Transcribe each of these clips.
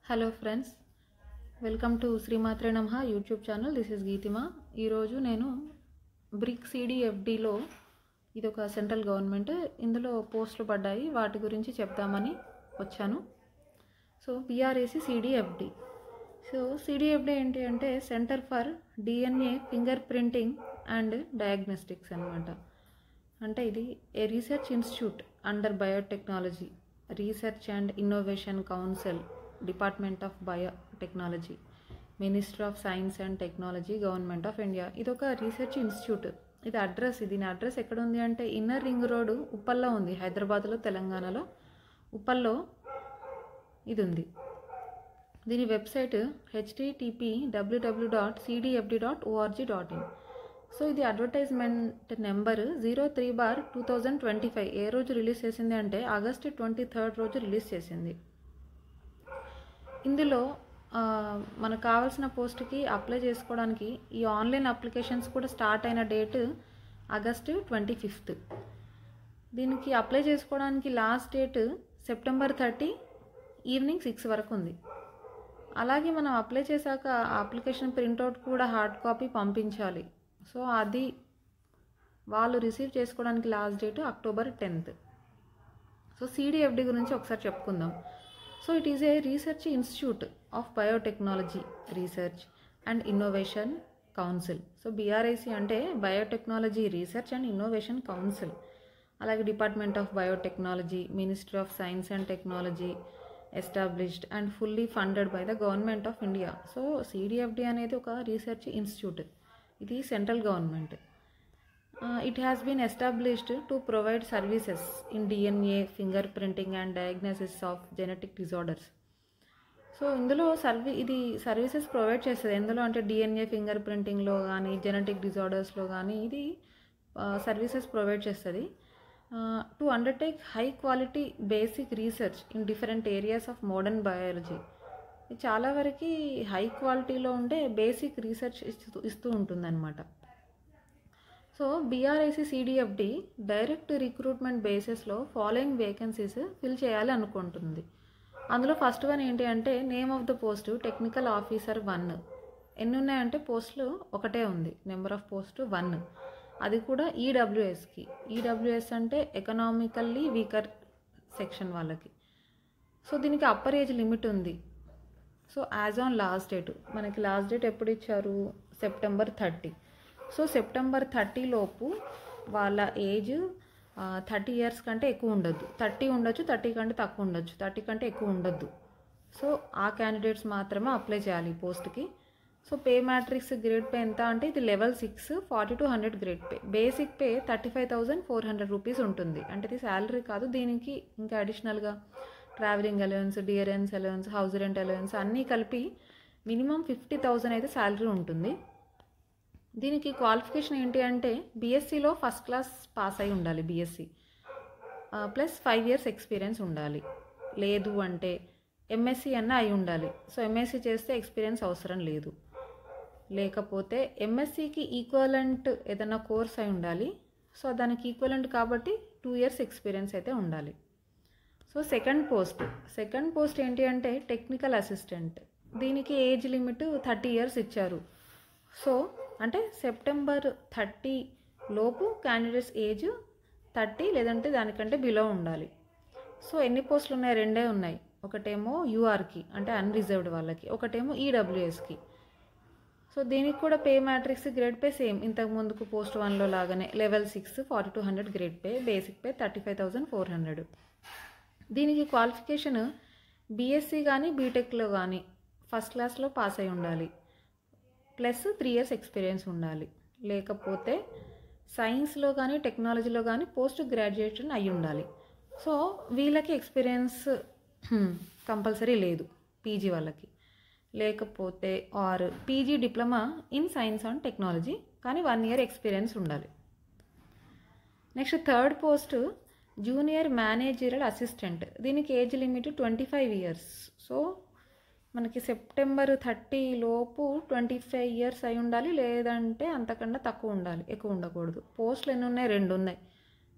Hello friends, welcome to శ్రీమాత్రే నమః YouTube channel. This is Geetima. ఈరోజు నేను బ్రిక్ సిడిఎఫ్డిలో ఇది ఒక సెంట్రల్ గవర్నమెంట్, ఇందులో పోస్టులు పడ్డాయి, వాటి గురించి చెప్దామని వచ్చాను. So PRAC CDFD. So CDFD ఏంటి అంటే centre for DNA fingerprinting and diagnostics అనమాట. అంటే ఇది a research institute under biotechnology research and innovation council, department of biotechnology, ministry of science and technology, government of India. ఇది ఒక research institute. దీని address ఎక్కడ ఉంది అంటే ఇన్నర్ రింగ్ రోడ్ ఉప్పల్లో ఉంది, హైదరాబాద్లో, తెలంగాణలో ఉప్పల్లో ఇది ఉంది. దీని వెబ్సైట్ http://www.cdfd.org.in. సో ఇది అడ్వర్టైజ్మెంట్ నెంబర్ 03/2025. ఏ రోజు రిలీజ్ చేసింది అంటే ఆగస్టు 23 రోజు రిలీజ్ చేసింది. ఇందులో మనకు కావాల్సిన పోస్ట్కి అప్లై చేసుకోవడానికి ఈ ఆన్లైన్ అప్లికేషన్స్ కూడా స్టార్ట్ అయిన డేట్ ఆగస్టు 25. దీనికి అప్లై చేసుకోవడానికి లాస్ట్ డేట్ సెప్టెంబర్ 30 ఈవినింగ్ 6 వరకు ఉంది. అలాగే మనం అప్లై చేశాక ఆ అప్లికేషన్ ప్రింట్అవుట్ కూడా హార్డ్ కాపీ పంపించాలి. సో అది వాళ్ళు రిసీవ్ చేసుకోవడానికి last date October 10. So CDFD గురించి ఒకసారి చెప్పుకుందాం. So it is a research institute of biotechnology research and innovation council. So BRIC అంటే biotechnology research and innovation council. అలాగే department of biotechnology, ministry of science and technology, established and fully funded by the government of India. So CDFD అనేది ఒక research institute. ఇది central government. It has been established to provide services in DNA fingerprinting and diagnosis of genetic disorders. So ఇందులో ఇది services provide చేస్తుంది. ఎందులో అంటే DNA finger ప్రింటింగ్లో కానీ genetic డిజార్డర్స్లో కానీ ఇది సర్వీసెస్ ప్రొవైడ్ చేస్తుంది. To undertake high quality basic research in different areas of modern biology. చాలా వరకు హై క్వాలిటీలో ఉండే బేసిక్ రీసెర్చ్ ఇస్తూ ఉంటుందన్నమాట. So BRIC CDFD direct recruitment బేసిస్లో ఫాలోయింగ్ వేకెన్సీస్ ఫిల్ చేయాలి అనుకుంటుంది. అందులో ఫస్ట్ వన్ ఏంటి అంటే name of the post technical officer 1. ఎన్ని ఉన్నాయంటే పోస్టులు ఒకటే ఉంది, నెంబర్ ఆఫ్ పోస్ట్ 1. అది కూడా ఈడబ్ల్యూఎస్కి. ఈడబ్ల్యూఎస్ అంటే ఎకనామికల్లీ వీకర్ సెక్షన్ వాళ్ళకి. సో దీనికి అప్పర్ ఏజ్ లిమిట్ ఉంది. So as on last date, మనకి లాస్ట్ డేట్ ఎప్పుడు ఇచ్చారు, సెప్టెంబర్ 30. సో సెప్టెంబర్ 30 లోపు వాళ్ళ ఏజ్ 30 ఇయర్స్ కంటే ఎక్కువ ఉండొద్దు. 30 ఉండొచ్చు, 30 కంటే తక్కువ ఉండొచ్చు, 30 కంటే ఎక్కువ ఉండొద్దు. సో ఆ క్యాండిడేట్స్ మాత్రమే అప్లై చేయాలి ఈ పోస్ట్కి. So pay matrix grade pay ఎంత అంటే ఇది level 6 40 to 100 grade pay. Basic pay 35,400 rupees ఉంటుంది. అంటే ఇది శాలరీ కాదు, దీనికి ఇంకా అడిషనల్గా travelling allowance, dearness allowance, house rent allowance అన్నీ కలిపి మినిమం 50,000 అయితే శాలరీ ఉంటుంది. దీనికి క్వాలిఫికేషన్ ఏంటి అంటే బీఎస్సీలో ఫస్ట్ క్లాస్ పాస్ అయి ఉండాలి, బీఎస్సీ ప్లస్ 5 years ఎక్స్పీరియన్స్ ఉండాలి. లేదు అంటే ఎంఎస్సీ అన్న అయి ఉండాలి. సో ఎంఎస్సీ చేస్తే ఎక్స్పీరియన్స్ అవసరం లేదు. లేకపోతే ఎంఎస్సీకి ఈక్వలెంట్ ఏదైనా కోర్స్ అయి ఉండాలి. సో దానికి ఈక్వలెంట్ కాబట్టి 2 years ఎక్స్పీరియన్స్ అయితే ఉండాలి. సో సెకండ్ పోస్ట్ ఏంటి అంటే టెక్నికల్ అసిస్టెంట్. దీనికి ఏజ్ లిమిట్ 30 years ఇచ్చారు. సో అంటే సెప్టెంబర్ 30 లోపు క్యాండిడేట్స్ ఏజ్ 30 లేదంటే దానికంటే బిలో ఉండాలి. సో ఎన్ని పోస్టులు ఉన్నాయి, 2 ఉన్నాయి. ఒకటేమో యూఆర్కి అంటే అన్రిజర్వ్డ్ వాళ్ళకి, ఒకటేమో ఈడబ్ల్యూఎస్కి. సో దీనికి కూడా pay matrix grade pay same ఇంతకు ముందుకు పోస్ట్ 1లో లాగానే level 6 40 to 100 grade pay, basic pay 35,400. దీనికి క్వాలిఫికేషన్ బీఎస్సీ కానీ బీటెక్లో కానీ ఫస్ట్ క్లాస్లో పాస్ అయి ఉండాలి, ప్లస్ 3 years ఎక్స్పీరియన్స్ ఉండాలి. లేకపోతే సైన్స్లో కానీ టెక్నాలజీలో కానీ పోస్ట్ గ్రాడ్యుయేషన్ అయి ఉండాలి. సో వీళ్ళకి ఎక్స్పీరియన్స్ కంపల్సరీ లేదు పీజీ వాళ్ళకి. లేకపోతే or PG diploma in science and technology కానీ 1 year ఎక్స్పీరియన్స్ ఉండాలి. Next third post junior managerial assistant. దీనికి ఏజ్ లిమిట్ 25 years. సో మనకి సెప్టెంబర్ 30 లోపు 25 years అయి ఉండాలి, లేదంటే అంతకన్నా తక్కువ ఉండాలి, ఎక్కువ ఉండకూడదు. పోస్టులు ఎన్ని ఉన్నాయి, 2 ఉన్నాయి.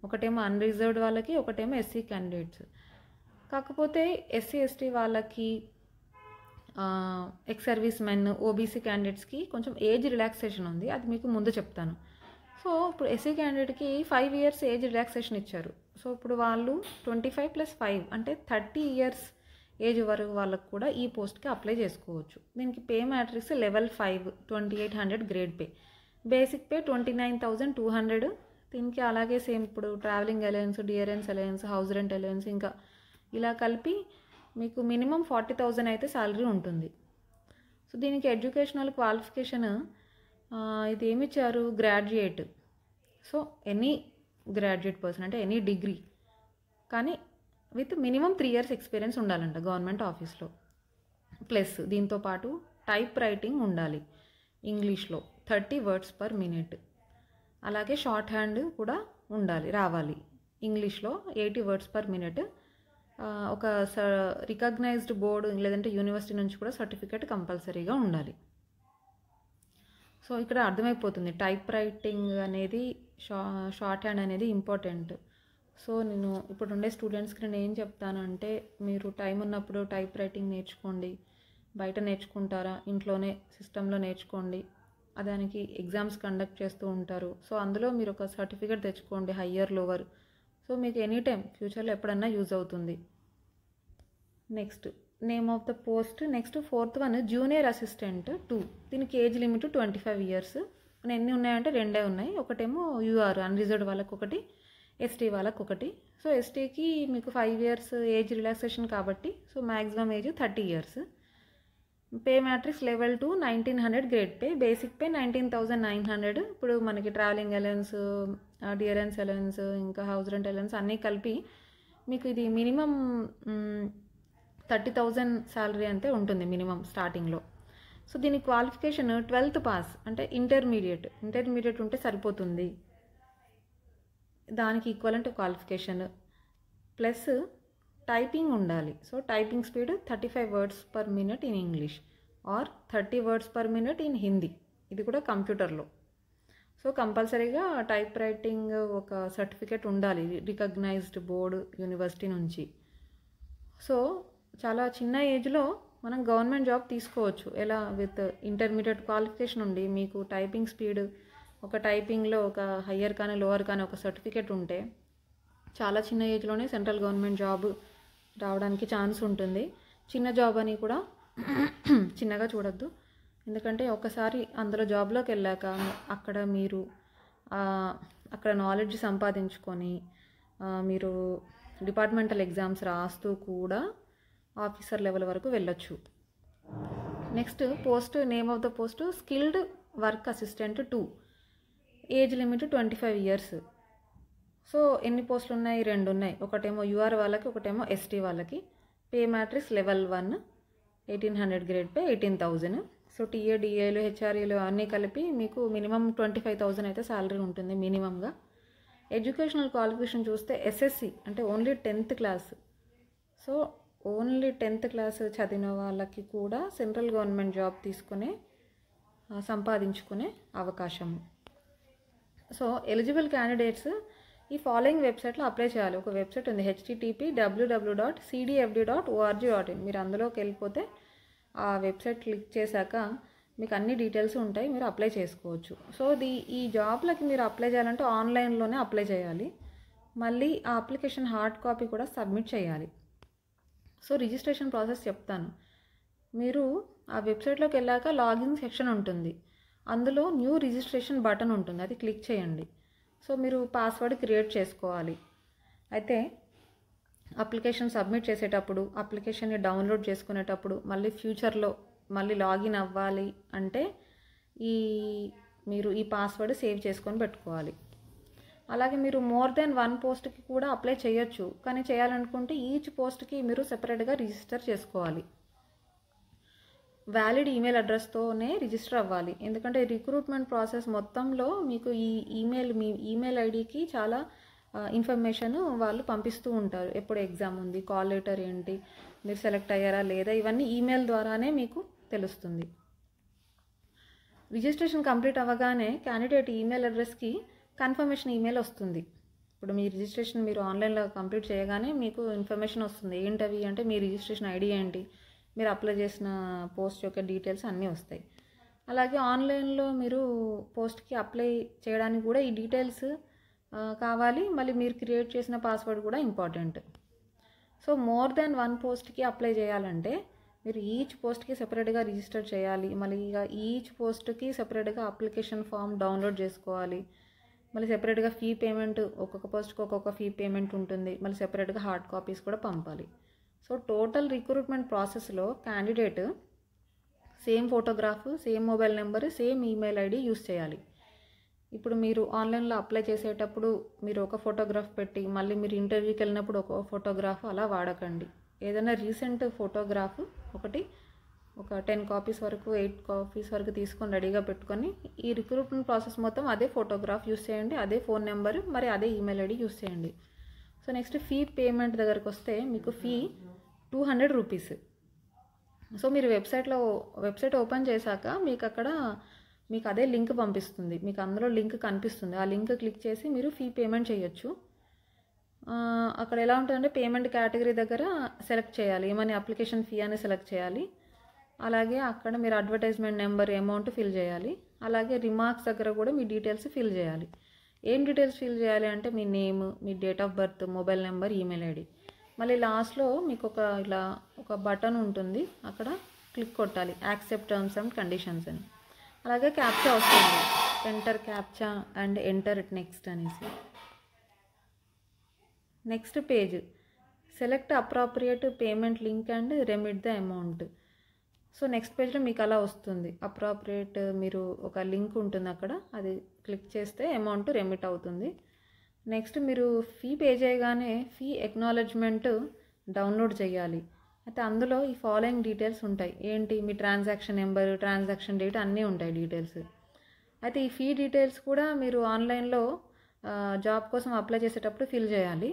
ఒకటేమో అన్రిజర్వ్డ్ వాళ్ళకి, ఒకటేమో ఎస్సీ క్యాండిడేట్స్. కాకపోతే ఎస్సీ ఎస్టీ వాళ్ళకి ఎక్స్ సర్వీస్ మెన్, ఓబీసీ క్యాండిడేట్స్కి కొంచెం ఏజ్ రిలాక్సేషన్ ఉంది, అది మీకు ముందు చెప్తాను. సో ఇప్పుడు ఎస్సీ క్యాండిడేట్కి 5 years ఏజ్ రిలాక్సేషన్ ఇచ్చారు. సో ఇప్పుడు వాళ్ళు 25 + 5 అంటే 30 years ఏజ్ వరకు వాళ్ళకు కూడా ఈ పోస్ట్కి అప్లై చేసుకోవచ్చు. దీనికి pay matrix level 5 2800 grade pay, basic pay 29,200. దీనికి అలాగే సేమ్ ఇప్పుడు travelling alliance, dearness alliance, house rent alliance ఇంకా ఇలా కలిపి మీకు మినిమం 40,000 అయితే శాలరీ ఉంటుంది. సో దీనికి ఎడ్యుకేషనల్ క్వాలిఫికేషన్ ఇది ఏమిచ్చారు, graduate. So any graduate person అంటే ఎనీ డిగ్రీ, కానీ విత్ మినిమం 3 years ఎక్స్పీరియన్స్ ఉండాలంట గవర్నమెంట్ ఆఫీస్లో. ప్లస్ దీంతోపాటు టైప్ రైటింగ్ ఉండాలి ఇంగ్లీష్లో 30 words per minute. అలాగే షార్ట్ హ్యాండ్ కూడా రావాలి ఇంగ్లీష్లో 80 words per minute. ఒక రికగ్నైజ్డ్ బోర్డు లేదంటే యూనివర్సిటీ నుంచి కూడా సర్టిఫికేట్ కంపల్సరీగా ఉండాలి. సో ఇక్కడ అర్థమైపోతుంది టైప్ రైటింగ్ అనేది, షార్ట్ హ్యాండ్ అనేది ఇంపార్టెంట్. సో నేను ఇప్పుడు ఉండే స్టూడెంట్స్కి నేను ఏం చెప్తానంటే, మీరు టైం ఉన్నప్పుడు టైప్ రైటింగ్ నేర్చుకోండి. బయట నేర్చుకుంటారా, ఇంట్లోనే సిస్టంలో నేర్చుకోండి. దానికి ఎగ్జామ్స్ కండక్ట్ చేస్తూ ఉంటారు. సో అందులో మీరు ఒక సర్టిఫికేట్ తెచ్చుకోండి, హయ్యర్ లోవర్. సో మీకు ఎనీ టైం ఫ్యూచర్లో ఎప్పుడన్నా యూజ్ అవుతుంది. Next name of the post. Next 4th one junior assistant 2. దీనికి ఏజ్ లిమిట్ 25 years. ఎన్ని ఉన్నాయంటే 2 ఉన్నాయి. ఒకటేమో యూఆర్ అన్రిజర్వ్డ్ వాళ్ళకి ఒకటి, ఎస్టీ వాళ్ళకి ఒకటి. సో ఎస్టీకి మీకు 5 years ఏజ్ రిలాక్సేషన్ కాబట్టి so maximum age 30 years. Pay matrix level 2 1900 grade pay, basic pay 19,900. ఇప్పుడు మనకి ట్రావెలింగ్ అలయన్స్, డియరెన్స్ అలయన్స్ ఇంకా హౌస్ రెంట్ అలయన్స్ అన్నీ కలిపి మీకు ఇది మినిమం 30,000 శాలరీ అంతే ఉంటుంది మినిమం స్టార్టింగ్లో. సో దీని క్వాలిఫికేషన్ 12th పాస్ అంటే ఇంటర్మీడియట్ ఉంటే సరిపోతుంది. దానికి ఈక్వలెంట్ క్వాలిఫికేషన్ ప్లస్ టైపింగ్ ఉండాలి. So typing speed 35 words per minute in English are 30 words per minute in Hindi. ఇది కూడా కంప్యూటర్లో. సో కంపల్సరీగా టైప్ రైటింగ్ ఒక సర్టిఫికేట్ ఉండాలి రికగ్నైజ్డ్ బోర్డు యూనివర్సిటీ నుంచి. సో చాలా చిన్న ఏజ్లో మనం గవర్నమెంట్ జాబ్ తీసుకోవచ్చు. ఎలా, విత్ ఇంటర్మీడియట్ క్వాలిఫికేషన్ ఉండి మీకు టైపింగ్ స్పీడ్, ఒక టైపింగ్లో ఒక హయ్యర్ కానీ లోవర్ కానీ ఒక సర్టిఫికేట్ ఉంటే చాలా చిన్న ఏజ్లోనే సెంట్రల్ గవర్నమెంట్ జాబ్ రావడానికి ఛాన్స్ ఉంటుంది. చిన్న జాబ్ అని కూడా చిన్నగా చూడొద్దు, ఎందుకంటే ఒకసారి అందులో జాబ్లోకి వెళ్ళాక అక్కడ నాలెడ్జ్ సంపాదించుకొని మీరు డిపార్ట్మెంటల్ ఎగ్జామ్స్ రాస్తూ కూడా ఆఫీసర్ లెవెల్ వరకు వెళ్ళొచ్చు. Next post name of the post skilled work assistant 2. Age limit 25 years. So ఎన్ని పోస్టులు ఉన్నాయి, 2 ఉన్నాయి. ఒకటేమో యూఆర్ వాళ్ళకి, ఒకటేమో ఎస్టీ వాళ్ళకి. Pay matrix level 1 1800 grade pay 18,000. So TA, డిఏలు, హెచ్ఆర్ఏలు అన్నీ కలిపి మీకు మినిమం 25,000 అయితే శాలరీ ఉంటుంది మినిమంగా. ఎడ్యుకేషనల్ క్వాలిఫికేషన్ చూస్తే ఎస్ఎస్సి అంటే only 10th class. So only 10th class చదివిన వాళ్ళకి కూడా సెంట్రల్ గవర్నమెంట్ జాబ్ సంపాదించుకునే అవకాశం. సో ఎలిజిబుల్ క్యాండిడేట్స్ ఈ ఫాలోయింగ్ వెబ్సైట్లో అప్లై చేయాలి. ఒక వెబ్సైట్ ఉంది http://www.cdfd.org.in. మీరు అందులోకి వెళ్ళిపోతే ఆ వెబ్సైట్ క్లిక్ చేశాక మీకు అన్ని డీటెయిల్స్ ఉంటాయి, మీరు అప్లై చేసుకోవచ్చు. సో ఈ జాబ్లకి మీరు అప్లై చేయాలంటే ఆన్లైన్లోనే అప్లై చేయాలి. మళ్ళీ ఆ అప్లికేషన్ హార్డ్ కాపీ కూడా సబ్మిట్ చేయాలి. సో రిజిస్ట్రేషన్ ప్రాసెస్ చెప్తాను. మీరు ఆ వెబ్సైట్లోకి వెళ్ళాక లాగిన్ సెక్షన్ ఉంటుంది, అందులో న్యూ రిజిస్ట్రేషన్ బటన్ ఉంటుంది, అది క్లిక్ చేయండి. సో మీరు పాస్వర్డ్ క్రియేట్ చేసుకోవాలి. అయితే అప్లికేషన్ సబ్మిట్ చేసేటప్పుడు, అప్లికేషన్ని డౌన్లోడ్ చేసుకునేటప్పుడు, మళ్ళీ ఫ్యూచర్లో మళ్ళీ లాగిన్ అవ్వాలి అంటే మీరు ఈ పాస్వర్డ్ సేవ్ చేసుకొని పెట్టుకోవాలి. అలాగే మీరు మోర్ దెన్ 1 పోస్ట్కి కూడా అప్లై చేయొచ్చు, కానీ చేయాలనుకుంటే ఈచ్ పోస్ట్కి మీరు సెపరేట్గా రిజిస్టర్ చేసుకోవాలి. వ్యాలిడ్ ఈమెయిల్ అడ్రస్తోనే రిజిస్టర్ అవ్వాలి, ఎందుకంటే రిక్రూట్మెంట్ ప్రాసెస్ మొత్తంలో మీకు మీ ఈమెయిల్ ఐడికి చాలా ఇన్ఫర్మేషన్ వాళ్ళు పంపిస్తూ ఉంటారు. ఎప్పుడు ఎగ్జామ్ ఉంది, కాల్ లెటర్ ఏంటి, మీరు సెలెక్ట్ అయ్యారా లేదా, ఇవన్నీ ఈమెయిల్ ద్వారానే మీకు తెలుస్తుంది. రిజిస్ట్రేషన్ కంప్లీట్ అవ్వగానే క్యాండిడేట్ ఈమెయిల్ అడ్రస్కి కన్ఫర్మేషన్ ఈమెయిల్ వస్తుంది. ఇప్పుడు మీ రిజిస్ట్రేషన్ మీరు ఆన్లైన్లో కంప్లీట్ చేయగానే మీకు ఇన్ఫర్మేషన్ వస్తుంది. ఏంటవి అంటే మీ రిజిస్ట్రేషన్ ఐడి ఏంటి, మీరు అప్లై చేసిన పోస్ట్ యొక్క డీటెయిల్స్ అన్నీ వస్తాయి. అలాగే ఆన్లైన్లో మీరు పోస్ట్కి అప్లై చేయడానికి కూడా ఈ డీటెయిల్స్ కావాలి. మళ్ళీ మీరు క్రియేట్ చేసిన పాస్వర్డ్ కూడా ఇంపార్టెంట్. సో మోర్ దాన్ 1 పోస్ట్కి అప్లై చేయాలంటే మీరు ఈచ్ పోస్ట్కి సెపరేట్గా రిజిస్టర్ చేయాలి. మళ్ళీ ఇక ఈచ్ పోస్ట్కి సెపరేట్గా అప్లికేషన్ ఫామ్ డౌన్లోడ్ చేసుకోవాలి. మళ్ళీ సెపరేట్గా ఫీ పేమెంట్, ఒక్కొక్క పోస్ట్కి ఒక్కొక్క ఫీ పేమెంట్ ఉంటుంది. మళ్ళీ సెపరేట్గా హార్డ్ కాపీస్ కూడా పంపాలి. సో టోటల్ రిక్రూట్మెంట్ ప్రాసెస్లో candidate same photograph, same mobile number, same email ID use చేయాలి. ఇప్పుడు మీరు ఆన్లైన్లో అప్లై చేసేటప్పుడు మీరు ఒక ఫోటోగ్రాఫ్ పెట్టి మళ్ళీ మీరు ఇంటర్వ్యూకి వెళ్ళినప్పుడు ఒక ఫోటోగ్రాఫ్ అలా వాడకండి. ఏదైనా రీసెంట్ ఫోటోగ్రాఫ్ ఒక 10 కాపీస్ వరకు 8 కాపీస్ వరకు తీసుకొని రెడీగా పెట్టుకొని ఈ రిక్రూట్మెంట్ ప్రాసెస్ మొత్తం అదే ఫోటోగ్రాఫ్ యూస్ చేయండి, అదే ఫోన్ నెంబర్, మరి అదే ఈమెయిల్ ఐడి యూస్ చేయండి. సో నెక్స్ట్ ఫీ పేమెంట్ దగ్గరకు వస్తే మీకు ఫీ 200 రూపీస్. సో మీరు వెబ్సైట్ ఓపెన్ చేశాక మీకు అదే లింక్ పంపిస్తుంది. మీకు అందులో లింక్ కనిపిస్తుంది. ఆ లింక్ క్లిక్ చేసి మీరు ఫీ పేమెంట్ చేయొచ్చు. అక్కడ ఎలా ఉంటుందంటే పేమెంట్ కేటగిరీ దగ్గర సెలెక్ట్ చేయాలి, ఏమని అప్లికేషన్ ఫీ అని సెలెక్ట్ చేయాలి. అలాగే అక్కడ మీరు అడ్వర్టైజ్మెంట్ నెంబర్, అమౌంట్ ఫిల్ చేయాలి. అలాగే రిమార్క్స్ దగ్గర కూడా మీ డీటెయిల్స్ ఫిల్ చేయాలి. ఏం డీటెయిల్స్ ఫిల్ చేయాలి అంటే మీ నేమ్, మీ date of birth, mobile number, email ID. మళ్ళీ లాస్ట్లో మీకు ఒక బటన్ ఉంటుంది, అక్కడ క్లిక్ కొట్టాలి, యాక్సెప్ట్ టర్మ్స్ అండ్ కండిషన్స్ అని. అలాగే క్యాప్చా వస్తుంది, enter captcha and enter it next అనేసి. Next page, select appropriate payment link and remit the amount. So next పేజ్లో మీకు అలా వస్తుంది. అప్రాప్రియేట్ మీరు ఒక లింక్ ఉంటుంది అక్కడ, అది క్లిక్ చేస్తే అమౌంట్ రెమిట్ అవుతుంది. నెక్స్ట్ మీరు ఫీ పే చేయగానే ఫీ ఎక్నాలెడ్జ్మెంట్ డౌన్లోడ్ చేయాలి. అయితే అందులో ఈ ఫాలోయింగ్ డీటెయిల్స్ ఉంటాయి. ఏంటి, మీ ట్రాన్సాక్షన్ నెంబర్, ట్రాన్సాక్షన్ డేట్ అన్నీ ఉంటాయి డీటెయిల్స్. అయితే ఈ ఫీ డీటెయిల్స్ కూడా మీరు ఆన్లైన్లో జాబ్ కోసం అప్లై చేసేటప్పుడు ఫిల్ చేయాలి.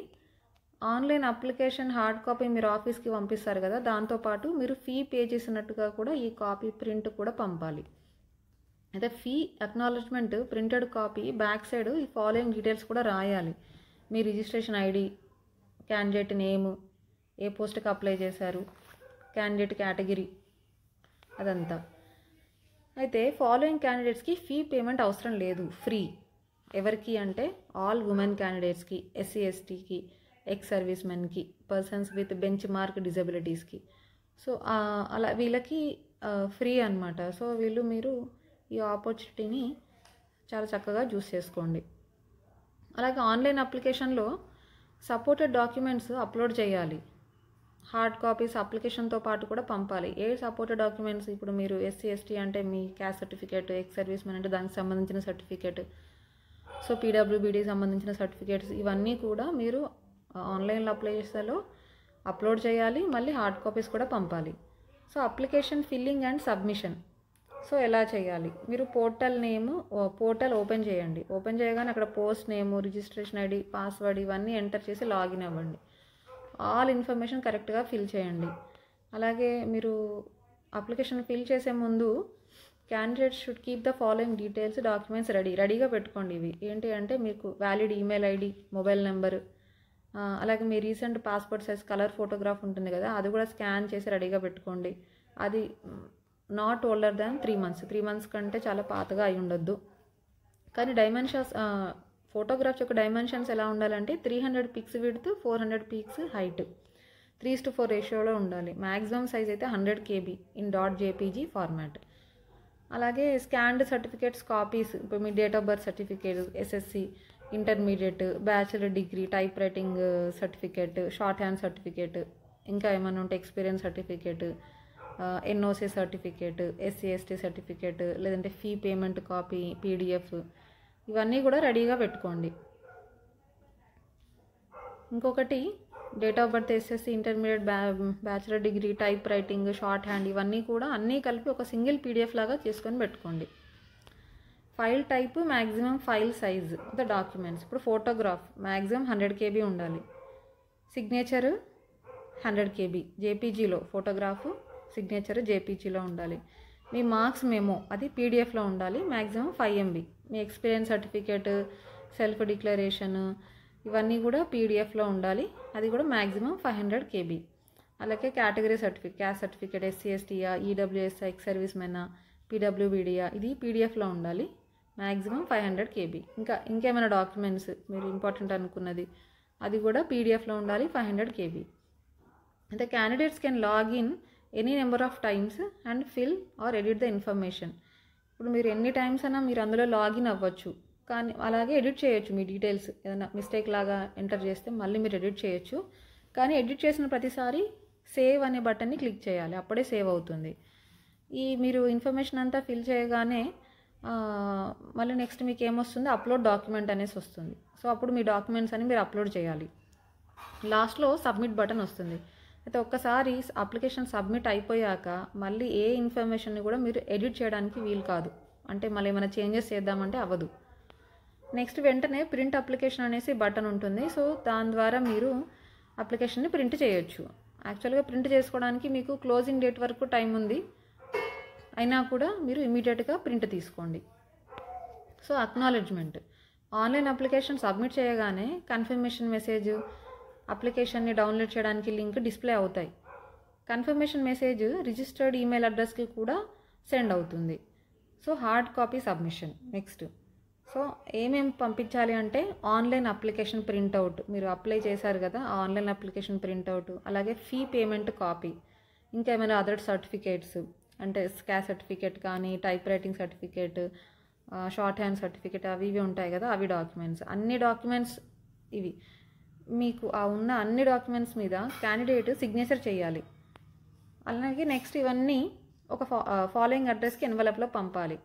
ఆన్లైన్ అప్లికేషన్ హార్డ్ కాపీ మీరు ఆఫీస్కి పంపిస్తారు కదా, దాంతోపాటు మీరు ఫీ పే చేసినట్టుగా కూడా ఈ కాపీ ప్రింట్ కూడా పంపాలి. అయితే fee acknowledgement printed copy back side ఈ ఫాలోయింగ్ డీటెయిల్స్ కూడా రాయాలి. మీ రిజిస్ట్రేషన్ ఐడి, క్యాండిడేట్ నేమ్, ఏ పోస్ట్కి అప్లై చేశారు, క్యాండిడేట్ కేటగిరీ, అదంతా. అయితే ఫాలోయింగ్ క్యాండిడేట్స్కి ఫీ పేమెంట్ అవసరం లేదు, ఫ్రీ. ఎవరికి అంటే ఆల్ ఉమెన్ క్యాండిడేట్స్కి, ఎస్సీ ఎస్టీకి, ఎక్స్ సర్వీస్ మెన్కి, పర్సన్స్ విత్ బెంచ్ మార్క్ డిజబిలిటీస్కి. సో అలా వీళ్ళకి ఫ్రీ అనమాట. సో మీరు ఈ ఆపర్చునిటీని చాలా చక్కగా చూస్ చేసుకోండి. అలాగే ఆన్లైన్ అప్లికేషన్లో సపోర్టెడ్ డాక్యుమెంట్స్ అప్లోడ్ చేయాలి. హార్డ్ కాపీస్ అప్లికేషన్తో పాటు కూడా పంపాలి. ఏ సపోర్టెడ్ డాక్యుమెంట్స్, ఇప్పుడు మీరు ఎస్సీ ఎస్టీ అంటే మీ caste certificate, ex servicemen అంటే దానికి సంబంధించిన సర్టిఫికేట్, సో పీడబ్ల్యూబీడీకి సంబంధించిన సర్టిఫికేట్స్, ఇవన్నీ కూడా మీరు ఆన్లైన్లో అప్లై చేసేలో అప్లోడ్ చేయాలి. మళ్ళీ హార్డ్ కాపీస్ కూడా పంపాలి. So application filling and submission. So ఎలా చేయాలి, మీరు పోర్టల్ ఓపెన్ చేయండి. ఓపెన్ చేయగానే అక్కడ post name, registration ID, password ఇవన్నీ ఎంటర్ చేసి లాగిన్ అవ్వండి. ఆల్ ఇన్ఫర్మేషన్ కరెక్ట్గా ఫిల్ చేయండి. అలాగే మీరు అప్లికేషన్ ఫిల్ చేసే ముందు candidate should keep the following details documents రెడీగా పెట్టుకోండి. ఇవి ఏంటి అంటే మీకు valid email ID, mobile number, అలాగే మీ recent passport size colour photograph ఉంటుంది కదా, అది కూడా స్కాన్ చేసి రెడీగా పెట్టుకోండి. అది not older than 3 months. 3 months కంటే చాలా పాతగా అయి ఉండొద్దు. కానీ డైమెన్షన్స్, ఫోటోగ్రాఫ్స్ యొక్క డైమెన్షన్స్ ఎలా ఉండాలంటే 300 పిక్స్ విడ్త్, 400 పిక్స్ హైట్, 3:4 రేషియోలో ఉండాలి. మ్యాక్సిమం సైజ్ అయితే 100 KB ఇన్ .jpg ఫార్మాట్. అలాగే స్కాన్డ్ సర్టిఫికేట్స్ కాపీస్, ఇప్పుడు మీ date of birth certificate, SSC, intermediate, bachelor degree, typewriting certificate, shorthand certificate, ఇంకా ఏమైనా ఉంటే experience certificate, NOC certificate, SC ST certificate, లేదంటే ఫీ పేమెంట్ కాపీ, పీడిఎఫ్, ఇవన్నీ కూడా రెడీగా పెట్టుకోండి. ఇంకొకటి date of birth, SSC, intermediate, bachelor degree, typewriting, shorthand, ఇవన్నీ కూడా అన్నీ కలిపి ఒక సింగిల్ పీడిఎఫ్ లాగా చేసుకొని పెట్టుకోండి. File type, maximum file size the documents. ఇప్పుడు ఫోటోగ్రాఫ్ మ్యాక్సిమం 100 KB ఉండాలి. సిగ్నేచర్ 100 KB, జేపీజీలో ఫోటోగ్రాఫ్ సిగ్నేచర్ జేపీజీలో ఉండాలి. మీ మార్క్స్ మెమో అది పీడిఎఫ్లో ఉండాలి, మ్యాక్సిమం 5 MB. మీ ఎక్స్పీరియన్స్ సర్టిఫికేట్, సెల్ఫ్ డిక్లరేషన్, ఇవన్నీ కూడా పీడిఎఫ్లో ఉండాలి, అది కూడా మ్యాక్సిమం 500 KB. అలాగే category certificate, caste certificate, SC ఎస్టీయా, ఈడబ్ల్యూఎస్, ఎక్స్ సర్వీస్ మెన్నా, పీడబ్ల్యూబీడియా, ఇది పీడిఎఫ్లో ఉండాలి. Maximum 500 KB. ఇంకేమైనా డాక్యుమెంట్స్ మీరు ఇంపార్టెంట్ అనుకున్నది అది కూడా పీడిఎఫ్లో ఉండాలి, 500 KB. అయితే candidates can login any number of times and fill or edit the information. ఇప్పుడు మీరు ఎన్ని టైమ్స్ అయినా మీరు అందులో లాగిన్ అవ్వచ్చు, కానీ అలాగే ఎడిట్ చేయొచ్చు. మీ డీటెయిల్స్ ఏదైనా మిస్టేక్ లాగా ఎంటర్ చేస్తే మళ్ళీ మీరు ఎడిట్ చేయొచ్చు. కానీ ఎడిట్ చేసిన ప్రతిసారి సేవ్ అనే బటన్ని క్లిక్ చేయాలి, అప్పుడే సేవ్ అవుతుంది. మీరు ఇన్ఫర్మేషన్ అంతా ఫిల్ చేయగానే మళ్ళీ నెక్స్ట్ మీకు ఏమొస్తుంది, అప్లోడ్ డాక్యుమెంట్ అనేసి వస్తుంది. సో అప్పుడు మీ డాక్యుమెంట్స్ అని మీరు అప్లోడ్ చేయాలి. లాస్ట్లో సబ్మిట్ బటన్ వస్తుంది. అయితే ఒక్కసారి అప్లికేషన్ సబ్మిట్ అయిపోయాక మళ్ళీ ఏ ఇన్ఫర్మేషన్ని కూడా మీరు ఎడిట్ చేయడానికి వీలు కాదు. అంటే మళ్ళీ ఏమైనా చేంజెస్ చేద్దామంటే అవ్వదు. నెక్స్ట్ వెంటనే ప్రింట్ అప్లికేషన్ అనేసి బటన్ ఉంటుంది. సో దాని ద్వారా మీరు అప్లికేషన్ని ప్రింట్ చేయొచ్చు. యాక్చువల్గా ప్రింట్ చేసుకోవడానికి మీకు క్లోజింగ్ డేట్ వరకు టైం ఉంది, అయినా కూడా మీరు ఇమీడియట్గా ప్రింట్ తీసుకోండి. So acknowledgement, online application submit చేయగానే కన్ఫర్మేషన్ మెసేజ్, అప్లికేషన్ని డౌన్లోడ్ చేయడానికి లింక్ డిస్ప్లే అవుతాయి. కన్ఫర్మేషన్ మెసేజ్ రిజిస్టర్డ్ ఈమెయిల్ అడ్రస్కి కూడా సెండ్ అవుతుంది. So hard copy submission. Next so ఏమేమి పంపించాలి అంటే ఆన్లైన్ అప్లికేషన్ ప్రింట్అవుట్, మీరు అప్లై చేశారు కదా ఆన్లైన్ అప్లికేషన్ ప్రింట్అవుట్, అలాగే ఫీ పేమెంట్ కాపీ, ఇంకా ఏమైనా అదర్ సర్టిఫికేట్స్ అంటే క్యాస్ట్ సర్టిఫికేట్ కానీ, type writing certificate, shorthand certificate, అవి ఇవి ఉంటాయి కదా, అవి డాక్యుమెంట్స్. అన్ని డాక్యుమెంట్స్ ఇవి మీకు ఉన్న అన్ని డాక్యుమెంట్స్ మీద క్యాండిడేట్ సిగ్నేచర్ చేయాలి. అలాగే నెక్స్ట్ ఇవన్నీ ఒక ఫాలోయింగ్ అడ్రస్కి ఎన్వలప్లో పంపాలి.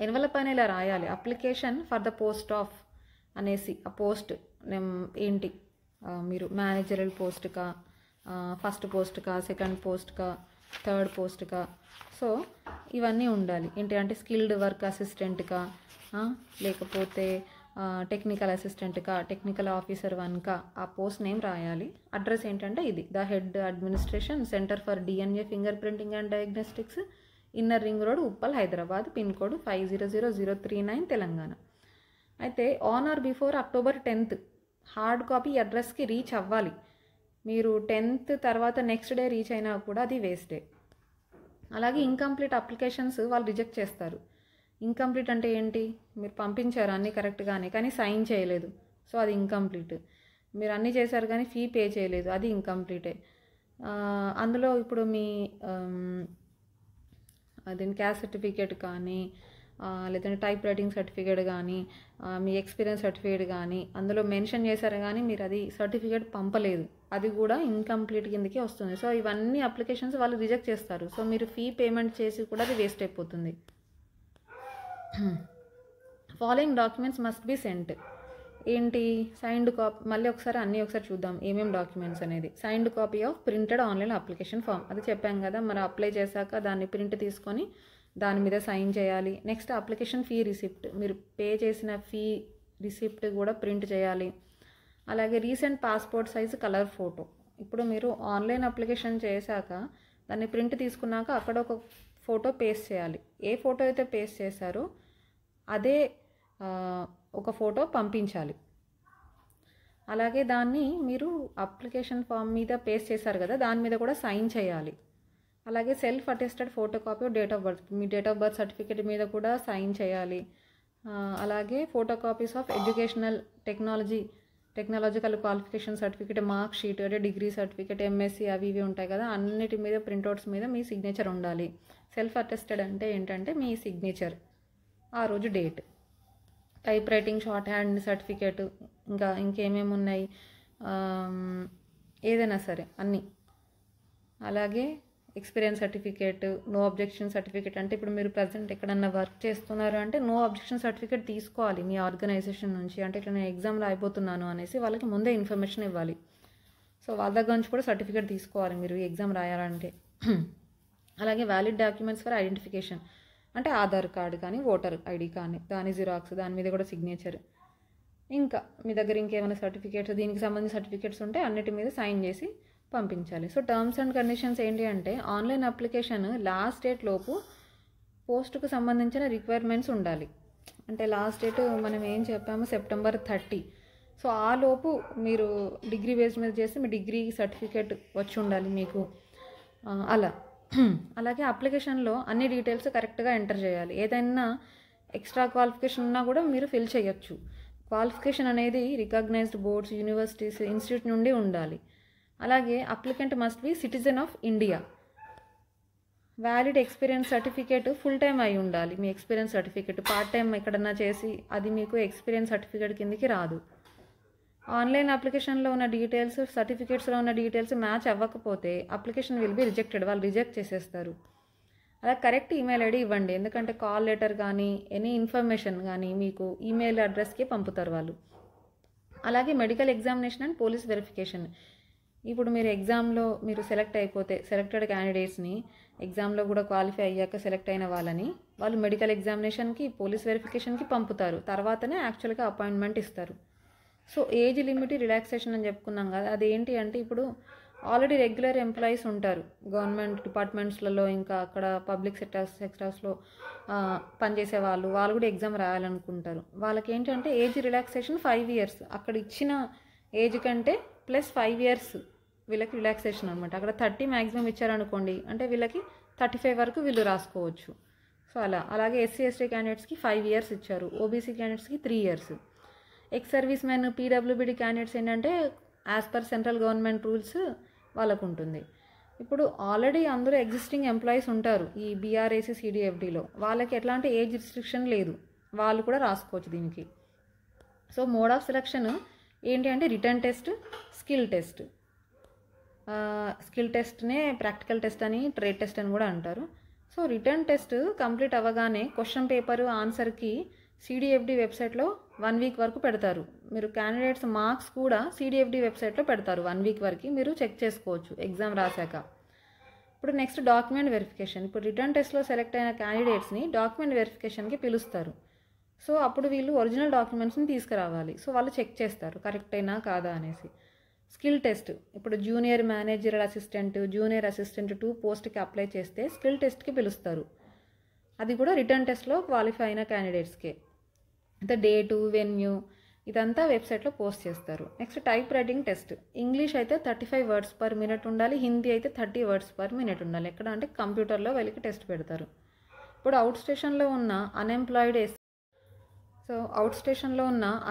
ఎన్వలప్ పైన ఇలా రాయాలి, application for the post of అనేసి. ఆ పోస్ట్ ఏంటి, మీరు మేనేజరల్ పోస్ట్కా, ఫస్ట్ పోస్ట్కా, సెకండ్ పోస్ట్కా, థర్డ్ పోస్ట్కా. సో ఇవన్నీ ఉండాలి. ఏంటి అంటే స్కిల్డ్ వర్క్ అసిస్టెంట్కా, లేకపోతే టెక్నికల్ అసిస్టెంట్కా, టెక్నికల్ ఆఫీసర్ 1కా, ఆ పోస్ట్ నేమ్ రాయాలి. అడ్రస్ ఏంటంటే ఇది, the head administration centre for DNA fingerprinting and diagnostics, inner ring road, Uppal, Hyderabad, pin code 500039, Telangana. అయితే on or before October 10th hard copy అడ్రస్కి రీచ్ అవ్వాలి. మీరు 10th తర్వాత నెక్స్ట్ డే రీచ్ అయినా కూడా అది వేస్టే. అలాగే ఇన్కంప్లీట్ అప్లికేషన్స్ వాళ్ళు రిజెక్ట్ చేస్తారు. ఇన్కంప్లీట్ అంటే ఏంటి, మీరు పంపించారు అన్నీ కరెక్ట్గానే కానీ సైన్ చేయలేదు, సో అది ఇన్కంప్లీట్. మీరు అన్నీ చేశారు కానీ ఫీ పే చేయలేదు, అది ఇన్కంప్లీటే. అందులో ఇప్పుడు మీ అదేంటి క్యాస్ట్ సర్టిఫికేట్ కానీ, లేదంటే టైప్ రైటింగ్ సర్టిఫికేట్ కానీ, మీ ఎక్స్పీరియన్స్ సర్టిఫికేట్ కానీ అందులో మెన్షన్ చేశారు కానీ మీరు అది సర్టిఫికేట్ పంపలేదు, అది కూడా ఇన్కంప్లీట్ కిందకి వస్తుంది. సో ఇవన్నీ అప్లికేషన్స్ వాళ్ళు రిజెక్ట్ చేస్తారు. సో మీరు ఫీ పేమెంట్ చేసి కూడా అది వేస్ట్ అయిపోతుంది. Following documents must be sent. ఏంటి, సైన్డ్ కాపీ, మళ్ళీ ఒకసారి చూద్దాం ఏమేమి డాక్యుమెంట్స్ అనేది. Signed copy of printed online application form, అది చెప్పాం కదా, మరి అప్లై చేశాక దాన్ని ప్రింట్ తీసుకొని దాని మీద సైన్ చేయాలి. నెక్స్ట్ అప్లికేషన్ ఫీ రిసిప్ట్, మీరు పే చేసిన ఫీ రిసిప్ట్ కూడా ప్రింట్ చేయాలి. అలాగే recent passport size colour photo. ఇప్పుడు మీరు ఆన్లైన్ అప్లికేషన్ చేశాక దాన్ని ప్రింట్ తీసుకున్నాక అక్కడ ఒక ఫోటో పేస్ట్ చేయాలి. ఏ ఫోటో అయితే పేస్ట్ చేశారో అదే ఒక ఫోటో పంపించాలి. అలాగే దాన్ని మీరు అప్లికేషన్ ఫామ్ మీద పేస్ట్ చేశారు కదా దాని మీద కూడా సైన్ చేయాలి. అలాగే self attested photo copy of date of birth, me date of birth certificate మీద కూడా సైన్ చేయాలి. అలాగే photo copies of educational technological qualification certificate, mark sheet అంటే డిగ్రీ సర్టిఫికేట్, MSc అవి ఇవి ఉంటాయి కదా, అన్నిటి మీద ప్రింట్అవుట్స్ మీద మీ సిగ్నేచర్ ఉండాలి. సెల్ఫ్ అటెస్టెడ్ అంటే ఏంటంటే మీ సిగ్నేచర్, ఆ రోజు date. Type writing, shorthand certificate, ఇంకేమేమి ఉన్నాయి, ఏదైనా సరే అన్నీ. అలాగే experience certificate, no objection certificate, అంటే ఇప్పుడు మీరు ప్రజెంట్ ఎక్కడన్నా వర్క్ చేస్తున్నారు అంటే నో అబ్జెక్షన్ సర్టిఫికేట్ తీసుకోవాలి మీ ఆర్గనైజేషన్ నుంచి. అంటే ఇట్లా నేను ఎగ్జామ్ రాయిపోతున్నాను అనేసి వాళ్ళకి ముందే ఇన్ఫర్మేషన్ ఇవ్వాలి. సో వాళ్ళ దగ్గర నుంచి కూడా సర్టిఫికేట్ తీసుకోవాలి మీరు ఎగ్జామ్ రాయాలంటే. అలాగే వ్యాలిడ్ డాక్యుమెంట్స్ ఫర్ ఐడెంటిఫికేషన్, అంటే ఆధార్ కార్డు కానీ, ఓటర్ ID కానీ, దాని జిరాక్స్, దాని మీద కూడా సిగ్నేచర్. ఇంకా మీ దగ్గర ఇంకేమైనా సర్టిఫికేట్స్, దీనికి సంబంధించిన సర్టిఫికేట్స్ ఉంటే అన్నిటి మీద సైన్ చేసి పంపించాలి. సో టర్మ్స్ అండ్ కండిషన్స్ ఏంటి అంటే ఆన్లైన్ అప్లికేషన్ లాస్ట్ డేట్ లోపు పోస్టుకు సంబంధించిన రిక్వైర్మెంట్స్ ఉండాలి. అంటే లాస్ట్ డేట్ మనం ఏం చెప్పాము, September 30. సో ఆ లోపు మీరు డిగ్రీ బేస్ మీద చేస్తే మీ డిగ్రీ సర్టిఫికేట్ వచ్చి ఉండాలి మీకు. అలా అలాగే అప్లికేషన్లో అన్ని డీటెయిల్స్ కరెక్ట్గా ఎంటర్ చేయాలి. ఏదైనా ఎక్స్ట్రా క్వాలిఫికేషన్ ఉన్నా కూడా మీరు ఫిల్ చేయొచ్చు. క్వాలిఫికేషన్ అనేది రికగ్నైజ్డ్ బోర్డ్స్, యూనివర్సిటీస్, ఇన్స్టిట్యూట్ నుండి ఉండాలి. అలాగే applicant must be citizen of India. Valid experience certificate full time అయి ఉండాలి. మీ ఎక్స్పీరియన్స్ సర్టిఫికేట్ పార్ట్ టైం ఎక్కడన్నా చేసి అది మీకు ఎక్స్పీరియన్స్ సర్టిఫికేట్ కిందకి రాదు. ఆన్లైన్ అప్లికేషన్లో ఉన్న డీటెయిల్స్, సర్టిఫికేట్స్లో ఉన్న డీటెయిల్స్ మ్యాచ్ అవ్వకపోతే అప్లికేషన్ విల్ బి రిజెక్టెడ్. వాళ్ళు రిజెక్ట్ చేసేస్తారు. అలా కరెక్ట్ ఈమెయిల్ ఐడి ఇవ్వండి. ఎందుకంటే కాల్ లెటర్ కానీ ఎనీ ఇన్ఫర్మేషన్ కానీ మీకు ఈమెయిల్ అడ్రస్కి పంపుతారు వాళ్ళు. అలాగే medical examination and police verification. ఇప్పుడు మీరు ఎగ్జామ్లో మీరు సెలెక్ట్ అయిపోతే సెలెక్టెడ్ క్యాండిడేట్స్ని ఎగ్జామ్లో కూడా క్వాలిఫై అయ్యాక సెలెక్ట్ అయిన వాళ్ళని వాళ్ళు మెడికల్ ఎగ్జామినేషన్కి, పోలీస్ వెరిఫికేషన్కి పంపుతారు. తర్వాతనే యాక్చువల్గా అపాయింట్మెంట్ ఇస్తారు. సో ఏజ్ లిమిట్ రిలాక్సేషన్ అని చెప్పుకున్నాం కదా, అదేంటి అంటే ఇప్పుడు ఆల్రెడీ రెగ్యులర్ ఎంప్లాయీస్ ఉంటారు గవర్నమెంట్ డిపార్ట్మెంట్స్లలో, ఇంకా అక్కడ పబ్లిక్ సెక్టర్స్లో పనిచేసే వాళ్ళు కూడా ఎగ్జామ్ రాయాలనుకుంటారు. వాళ్ళకి ఏంటంటే ఏజ్ రిలాక్సేషన్ 5 years, అక్కడ ఇచ్చిన ఏజ్ కంటే ప్లస్ 5 years వీళ్ళకి రిలాక్సేషన్ అనమాట. అక్కడ 30 మ్యాక్సిమం ఇచ్చారనుకోండి, అంటే వీళ్ళకి 35 వరకు వీళ్ళు రాసుకోవచ్చు. సో అలాగే ఎస్సీ ఎస్టీ క్యాండిడేట్స్కి 5 years ఇచ్చారు, ఓబీసీ క్యాండిడేట్స్కి 3 years. ఎక్స్ సర్వీస్ మెన్, పీడబ్ల్యూబీడీ క్యాండిడేట్స్ ఏంటంటే as per central government rules వాళ్ళకు ఉంటుంది. ఇప్పుడు ఆల్రెడీ అందరూ ఎగ్జిస్టింగ్ ఎంప్లాయీస్ ఉంటారు ఈ బీఆర్ఏసీ సిడిఎఫ్డిలో, వాళ్ళకి ఎట్లాంటి ఏజ్ రిస్ట్రిక్షన్ లేదు, వాళ్ళు కూడా రాసుకోవచ్చు దీనికి. సో మోడ్ ఆఫ్ సెలక్షన్ ఏంటి అంటే written test, skill test. Skill టెస్ట్నే ప్రాక్టికల్ టెస్ట్ అని, ట్రేడ్ టెస్ట్ అని కూడా అంటారు. సో రిటర్న్ టెస్ట్ కంప్లీట్ అవ్వగానే క్వశ్చన్ పేపర్ ఆన్సర్కి సిడిఎఫ్డి వెబ్సైట్లో 1 week వరకు పెడతారు. మీరు క్యాండిడేట్స్ మార్క్స్ కూడా సిడిఎఫ్డి వెబ్సైట్లో పెడతారు 1 week వరకు, మీరు చెక్ చేసుకోవచ్చు ఎగ్జామ్ రాశాక. ఇప్పుడు నెక్స్ట్ డాక్యుమెంట్ వెరిఫికేషన్. ఇప్పుడు రిటర్న్ టెస్ట్లో సెలెక్ట్ అయిన క్యాండిడేట్స్ని డాక్యుమెంట్ వెరిఫికేషన్కి పిలుస్తారు. సో అప్పుడు వీళ్ళు ఒరిజినల్ డాక్యుమెంట్స్ని తీసుకురావాలి. సో వాళ్ళు చెక్ చేస్తారు కరెక్ట్ అయినా కాదా అనేసి. Skill test. ఇప్పుడు junior managerial assistant, junior assistant 2 పోస్ట్కి అప్లై చేస్తే స్కిల్ టెస్ట్కి పిలుస్తారు. అది కూడా రిటర్న్ టెస్ట్లో క్వాలిఫై అయిన క్యాండిడేట్స్కే. అయితే డేటు, వెన్యూ ఇదంతా వెబ్సైట్లో పోస్ట్ చేస్తారు. Next type writing test. English అయితే 35 words per minute ఉండాలి, హిందీ అయితే 30 words per minute ఉండాలి. ఎక్కడ అంటే కంప్యూటర్లో వీళ్ళకి టెస్ట్ పెడతారు. ఇప్పుడు అవుట్ స్టేషన్లో ఉన్న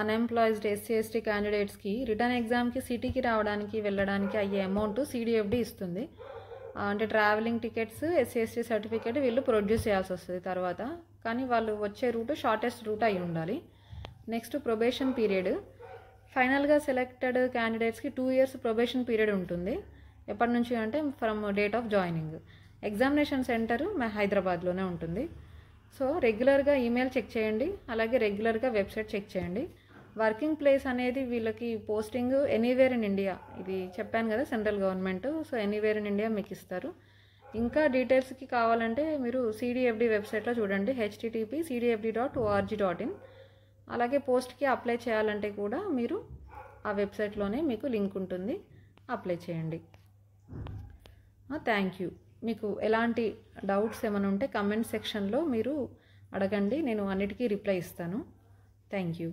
అన్ఎంప్లాయిడ్ ఎస్సీ ఎస్టీ క్యాండిడేట్స్కి రిటర్న్ ఎగ్జామ్కి సిటీకి రావడానికి వెళ్ళడానికి అయ్యే అమౌంట్ సిడిఎఫ్డి ఇస్తుంది. అంటే travelling tickets, SC ST certificate వీళ్ళు ప్రొడ్యూస్ చేయాల్సి వస్తుంది తర్వాత. కానీ వాళ్ళు వచ్చే రూట్ షార్టెస్ట్ రూట్ అయి ఉండాలి. Next probation period. ఫైనల్గా సెలెక్టెడ్ క్యాండిడేట్స్కి 2 years ప్రొబేషన్ పీరియడ్ ఉంటుంది. ఎప్పటి నుంచి అంటే from date of joining. Examination centre హైదరాబాద్లోనే ఉంటుంది. సో రెగ్యులర్గా ఈమెయిల్ చెక్ చేయండి, అలాగే రెగ్యులర్గా వెబ్సైట్ చెక్ చేయండి. వర్కింగ్ ప్లేస్ అనేది వీళ్ళకి పోస్టింగ్ ఎనీవేర్ ఇన్ ఇండియా, ఇది చెప్పాను కదా central government, so anywhere in India మీకు ఇస్తారు. ఇంకా డీటెయిల్స్కి కావాలంటే మీరు సిడిఎఫ్డి వెబ్సైట్లో చూడండి, http://cdfd.org.in. అలాగే పోస్ట్కి అప్లై చేయాలంటే కూడా మీరు ఆ వెబ్సైట్లోనే మీకు లింక్ ఉంటుంది, అప్లై చేయండి. Thank you. మీకు ఎలాంటి డౌట్స్ ఏమైనా ఉంటే కమెంట్ సెక్షన్లో మీరు అడగండి, నేను అన్నిటికీ రిప్లై ఇస్తాను. Thank you.